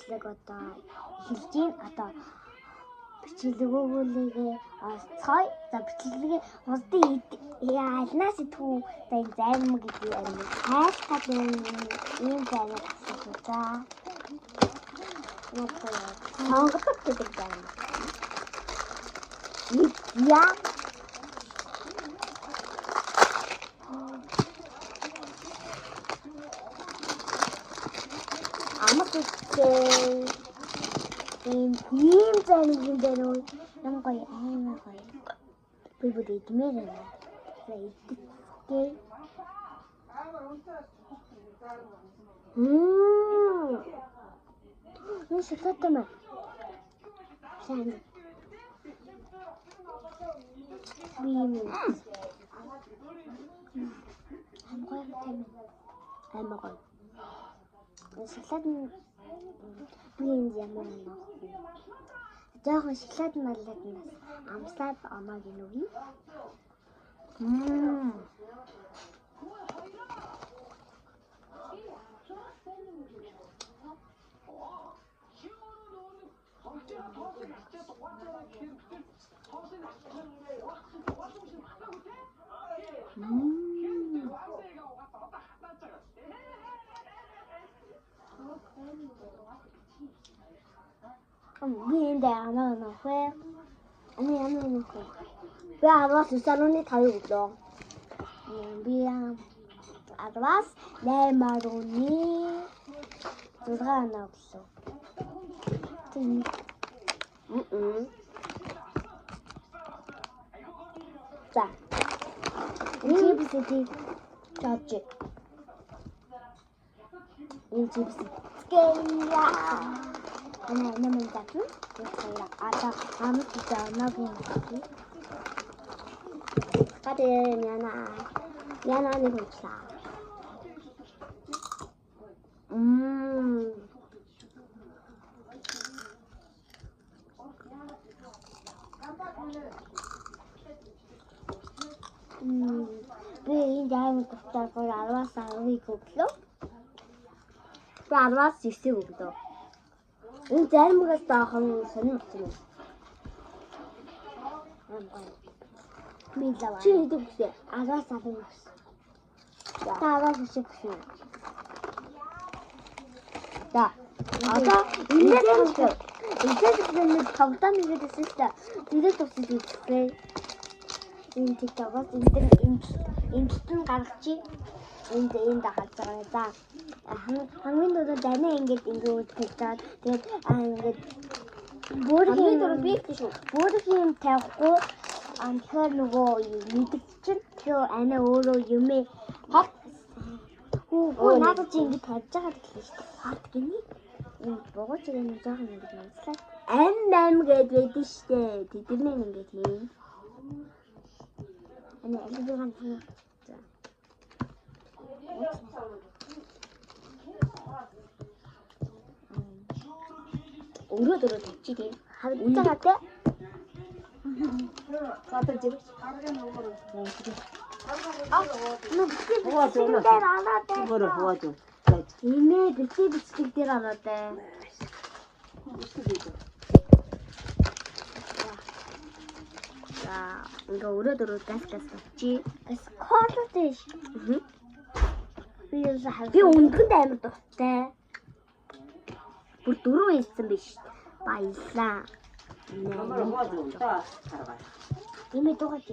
бичлэг одоо хэлж гин одоо бичлэг өгүүлээгээ цай за бичлэгээ хурдан яалнаас идэх за энэ зарим гэдэг юм хайртай ийм зарим за сонгодог гэдэг зарим яа амт ийм зарим юм дээр юм гоё амар гоё би бүр идмээр байна за идтээ энэ шоколад маа сайн амар гоё шоколад би энэ ямар нэг жоохон шоколад маллаад нас амсаад оноо гинүгий би энэ амаа нөхөө би аваад салууны тав өглөө би аваад нэмаруны 6 оноо өглөө за энэ бисэти чач энэ бисэти скэя Намайг татна. Ата амт таанаагийн. Хатэ яна нэг хүчлээ. Би энэ даамд тавтал араас авыг өглөө. Би араас ирсэг өглөө. Энэ заримгаас даахан сонирхсан юм. Би лава. Чи идэвхтэй. Араас авах гэсэн. Та араас ирсэг гэсэн. Да. Одоо энэ нэг тавтан нэг дэсэн та. Тэрээс тусаж үзлээ. Энэ TikTok-ос энэ гаргачих. Энд дахиж байгаа. За хамгийн дөрөв данаа ингээд хэлээд тэгээд ингээд бүргийн дөрөв би гэж шүү. Бүргийн тавихгүй тэгэхээр нөгөө мэдчихэн тэгэхээр анаа өөрөө юмээ хот хөө надад чи ингээд тавьж байгаа гэхэл шүү. Хот гинэ. Энэ богоч энэ жоохон ингээд манслаа. Ам гэдэг байдаг штэ. Тэдний ингээд юм. Анаа алибан хаа. Өрөөдөрөө тавьчих юм. Харагдаад таа. Сатар жив. Имээ бичлэг дээр анаатай. За, ингээ өрөөдөрөө газ тавьчих. Сколотэш. Би өндөнд амар дуртай. Бүр 4 хэлсэн биш. Баялаа. Имээ дугаач.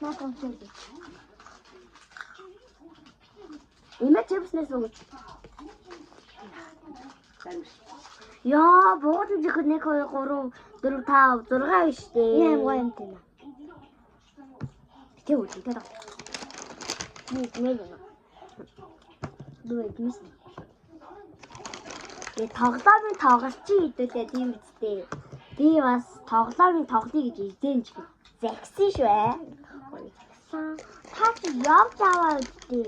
Наатан чинь. Имээ чипснес өгч. Яа, богод жихэд 1 2 3 4 5 6 биш дээ. Яам гоём тийм. Тэ үгүй тэ. Нэг. Дөрөв биш. Тоглоомын тоглолчийн хэдүүлээ тийм үстэй. Би бас тоглоомын тоглоё гэж изэн ч зэгсэн шүү ээ. Та чи явж аваа үстэй.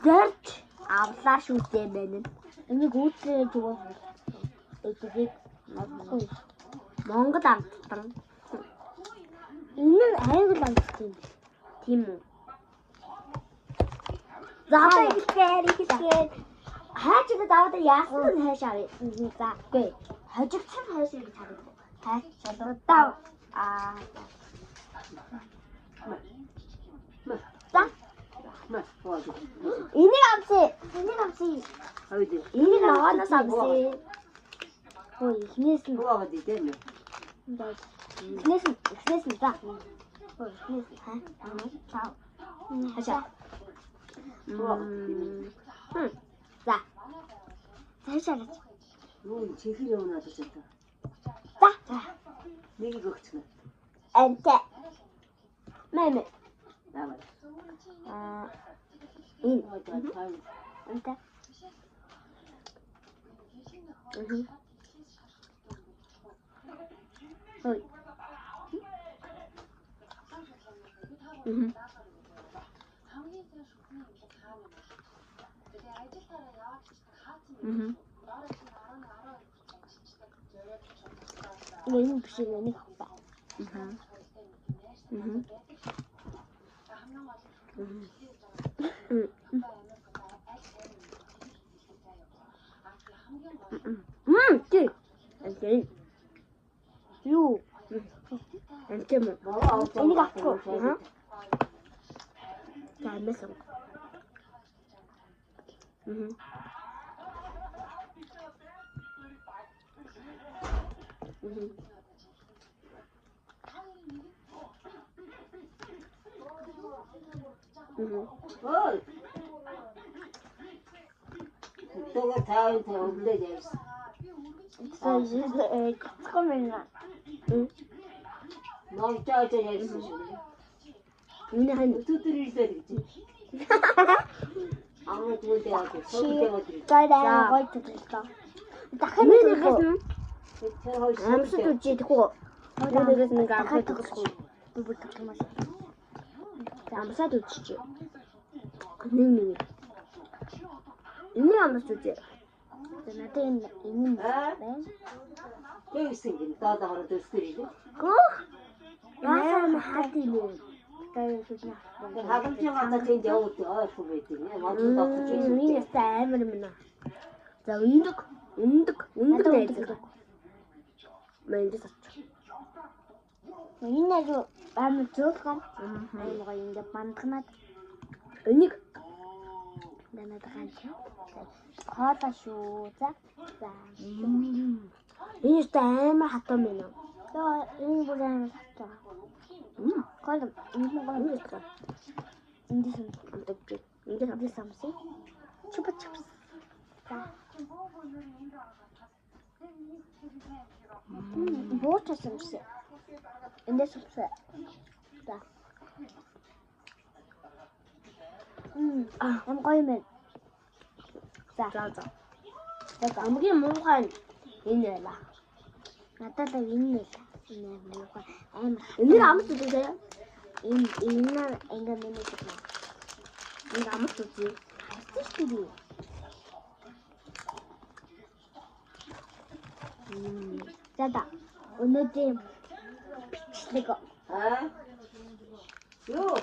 Дэрт авлаа шүү дээ мэн. Энийг үүсээ зүгээр. Эцэг Монгол амттан. Энэ англи амт тийм үү? За ихлэхээр хайж ирээд аваад яасан нь хайш авъя. За гээ. Хожигдсан хайш гэж хараад. Хайш шалгуудаа. За. Энийг авъя. Энийг аваанаас авъя. Ой, ихнээс нь Хаваад идэх юм. ихнээс нь за. Ой, ихнээс таа. Хашаа. За. Цаашаа. Юу чихэр явна гэж бодсон. За. Нэг өгчихнэ. Анта. Мэмэ. Давай. Анта. Ой. Энэ биш нэг хаа. Тий. Окей. Юу? Антэм. Энийг авахгүй. За мэсэн. Ой. Төгөө таавын өглөө явсан. Коммена. Ногтойж ярьсан шүү. Миний хан Өтөдөр ирсээр гэж. Амны түүдээ авах. гайдаа гой төлөлтөө. Дахин төлөх. Тэр хоёр Амсад үжиж тэхүү. Өөрөөс нэг амсад төлөхгүй. Бүгд төлөх. Амсад үжиж. Нэг. Энэ амсад үжиж. Надад энэ байна. Тэгсэн гин даадаар дөсгөр ирээ. Гөх. Яасан хат юм. Тэр хагамжийн газар тэнд явуулт ойрхон байдаг нэ. Модлоо тогтож Энэ яста амар юм наа. За өндөг найзлаа. Мэндээс ач. Энэ юу амар зөөхөн. Амар гоё ингэ бандгнаад. Энийг данаад ганч. Хоолоо шүү. За. Энэ яста амар хатам юм. Тэгээ энэ бүр амар хатам. Гол энэ гол юм. Эндээс амтдаг. Эндээс амсан. Чупа чупс. За. Боочсон юм шиг. Эндээс амсан. За. Ам гоё юм. За. Хамгийн муухай энэ байла. Надад энэ л энэ муухай амар. Энэ амт үзээ. Энэ ингээ миний гэж. Энэ амт үзээ. Хайчих тийм. За. Өнөөдөр бичлэг. Юу?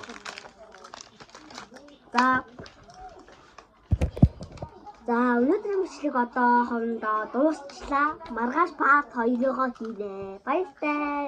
За өнөөдрийн бичлэг одоо хоорондоо дуусчлаа. Маргааш part 2-ыг хийлээ. Баяртай.